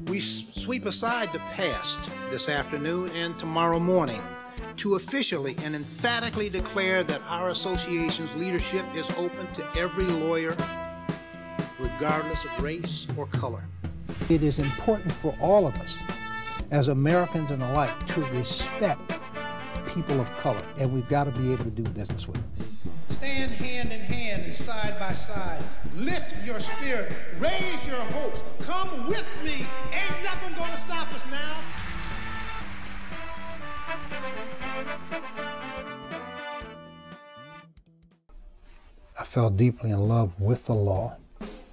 We sweep aside the past this afternoon and tomorrow morning to officially and emphatically declare that our association's leadership is open to every lawyer, regardless of race or color. It is important for all of us, as Americans and alike, to respect people of color, and we've got to be able to do business with them. Stand hand in hand and side by side. Lift your spirit. Raise your hopes. Come with me. Ain't nothing gonna stop us now. I fell deeply in love with the law,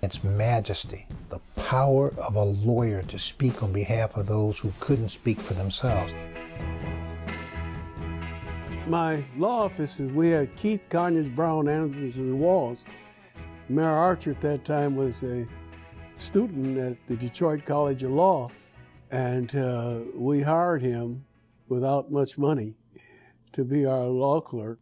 its majesty, the power of a lawyer to speak on behalf of those who couldn't speak for themselves. My law offices, we had Keith, Conyers, Brown, Anderson, and Walls. Mayor Archer at that time was a student at the Detroit College of Law, and we hired him without much money to be our law clerk.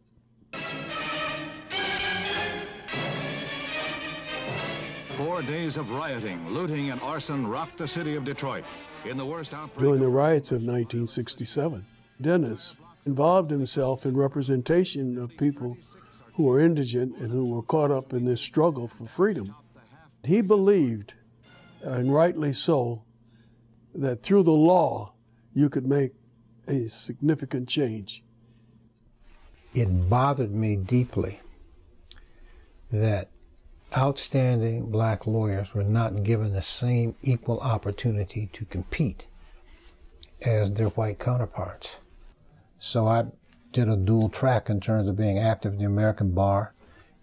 4 days of rioting, looting, and arson rocked the city of Detroit. In the worst outbreak during the riots of 1967, Dennis involved himself in representation of people who were indigent and who were caught up in this struggle for freedom. He believed, and rightly so, that through the law you could make a significant change. It bothered me deeply that outstanding black lawyers were not given the same equal opportunity to compete as their white counterparts. So I did a dual track in terms of being active in the American bar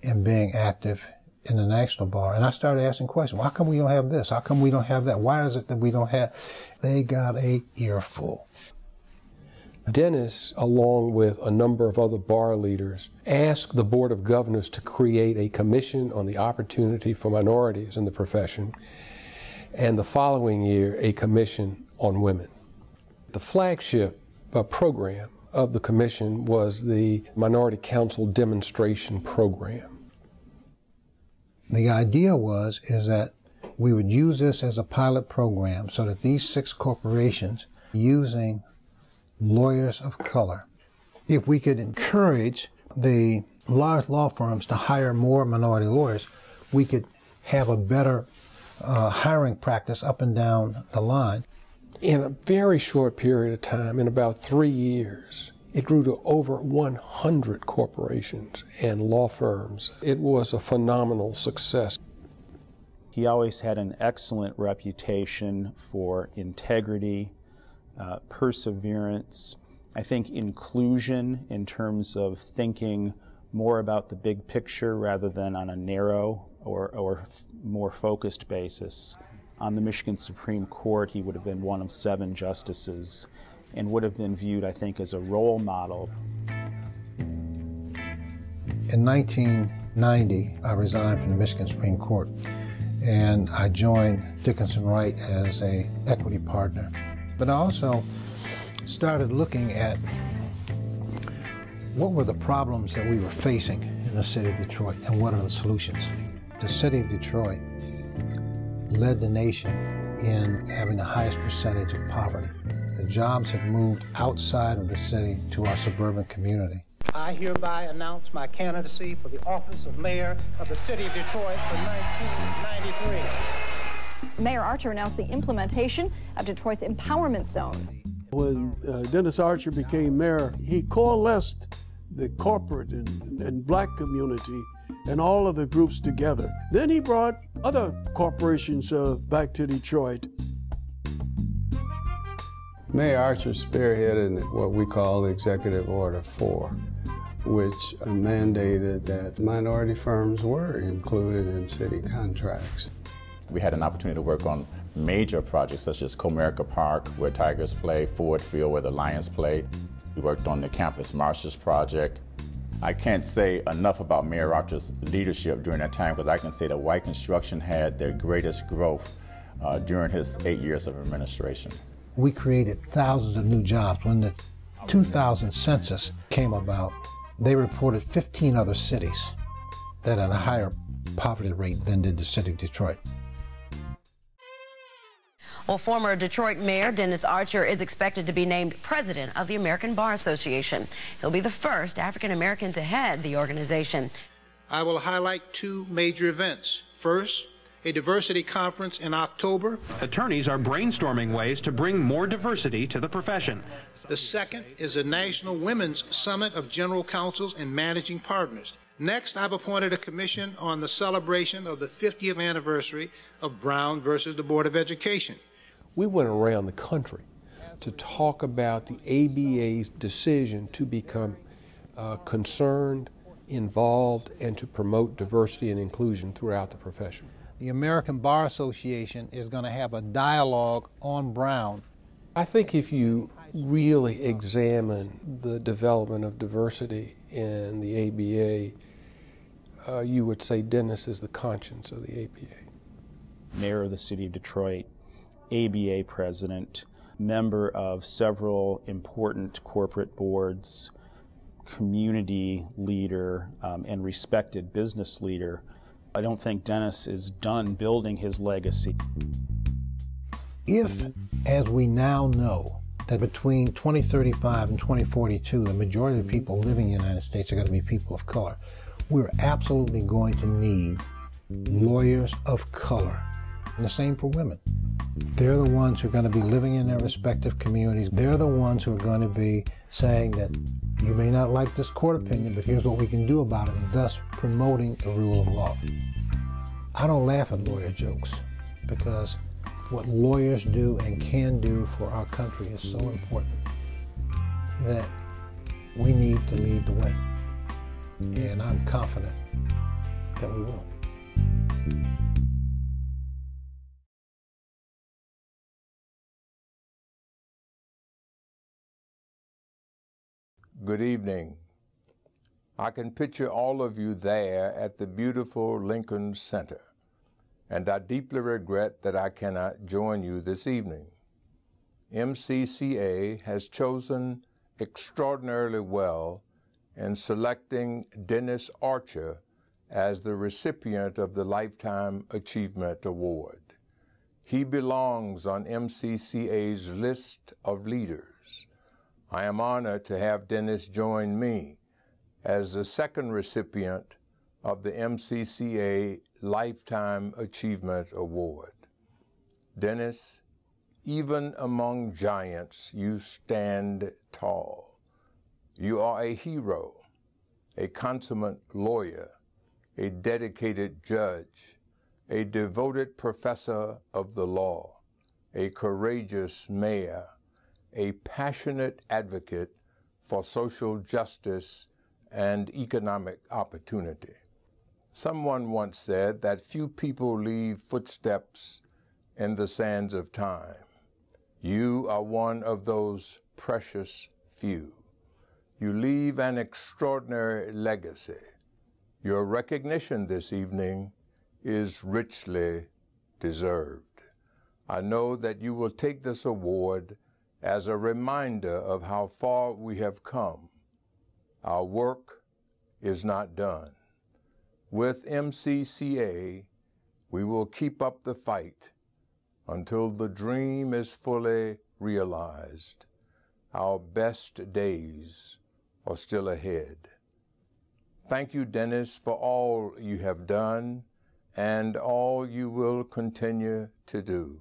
and being active in the national bar. And I started asking questions. Well, how come we don't have this? How come we don't have that? Why is it that we don't have? They got a earful. Dennis, along with a number of other bar leaders, asked the Board of Governors to create a commission on the opportunity for minorities in the profession, and the following year, a commission on women. The flagship program of the commission was the Minority Council Demonstration Program. The idea is that we would use this as a pilot program so that these 6 corporations, using lawyers of color, if we could encourage the large law firms to hire more minority lawyers, we could have a better hiring practice up and down the line. In a very short period of time, in about 3 years, it grew to over 100 corporations and law firms. It was a phenomenal success. He always had an excellent reputation for integrity, perseverance, I think inclusion in terms of thinking more about the big picture rather than on a narrow or more focused basis. On the Michigan Supreme Court, he would have been one of 7 justices and would have been viewed, I think, as a role model. In 1990, I resigned from the Michigan Supreme Court, and I joined Dickinson Wright as an equity partner. But I also started looking at what were the problems that we were facing in the city of Detroit and what are the solutions. The city of Detroit led the nation in having the highest percentage of poverty. The jobs had moved outside of the city to our suburban community. I hereby announce my candidacy for the office of mayor of the city of Detroit for 1993. Mayor Archer announced the implementation of Detroit's Empowerment Zone. When Dennis Archer became mayor, he coalesced the corporate and black community and all of the groups together. Then he brought other corporations back to Detroit. Mayor Archer spearheaded what we call Executive Order 4, which mandated that minority firms were included in city contracts. We had an opportunity to work on major projects such as Comerica Park, where Tigers play, Ford Field, where the Lions play. We worked on the Campus Marshes project. I can't say enough about Mayor Archer's leadership during that time, because I can say that white construction had their greatest growth during his 8 years of administration. We created thousands of new jobs. When the 2000 census came about, they reported 15 other cities that had a higher poverty rate than did the city of Detroit. Well, former Detroit Mayor Dennis Archer is expected to be named president of the American Bar Association. He'll be the first African American to head the organization. I will highlight two major events. First, a diversity conference in October. Attorneys are brainstorming ways to bring more diversity to the profession. The second is a National Women's Summit of General Counsels and Managing Partners. Next, I've appointed a commission on the celebration of the 50th anniversary of Brown versus the Board of Education. We went around the country to talk about the ABA's decision to become concerned, involved, and to promote diversity and inclusion throughout the profession. The American Bar Association is going to have a dialogue on Brown. I think if you really examine the development of diversity in the ABA, you would say Dennis is the conscience of the ABA. Mayor of the City of Detroit, ABA president, member of several important corporate boards, community leader, and respected business leader. I don't think Dennis is done building his legacy. If, as we now know, that between 2035 and 2042, the majority of the people living in the United States are going to be people of color, we're absolutely going to need lawyers of color. And the same for women. They're the ones who are going to be living in their respective communities. They're the ones who are going to be saying that you may not like this court opinion, but here's what we can do about it, thus promoting the rule of law. I don't laugh at lawyer jokes because what lawyers do and can do for our country is so important that we need to lead the way. And I'm confident that we will. Good evening. I can picture all of you there at the beautiful Lincoln Center, and I deeply regret that I cannot join you this evening. MCCA has chosen extraordinarily well in selecting Dennis Archer as the recipient of the Lifetime Achievement Award. He belongs on MCCA's list of leaders. I am honored to have Dennis join me as the second recipient of the MCCA Lifetime Achievement Award. Dennis, even among giants, you stand tall. You are a hero, a consummate lawyer, a dedicated judge, a devoted professor of the law, a courageous mayor, a passionate advocate for social justice and economic opportunity. Someone once said that few people leave footsteps in the sands of time. You are one of those precious few. You leave an extraordinary legacy. Your recognition this evening is richly deserved. I know that you will take this award as a reminder of how far we have come. Our work is not done. With MCCA, we will keep up the fight until the dream is fully realized. Our best days are still ahead. Thank you, Dennis, for all you have done and all you will continue to do.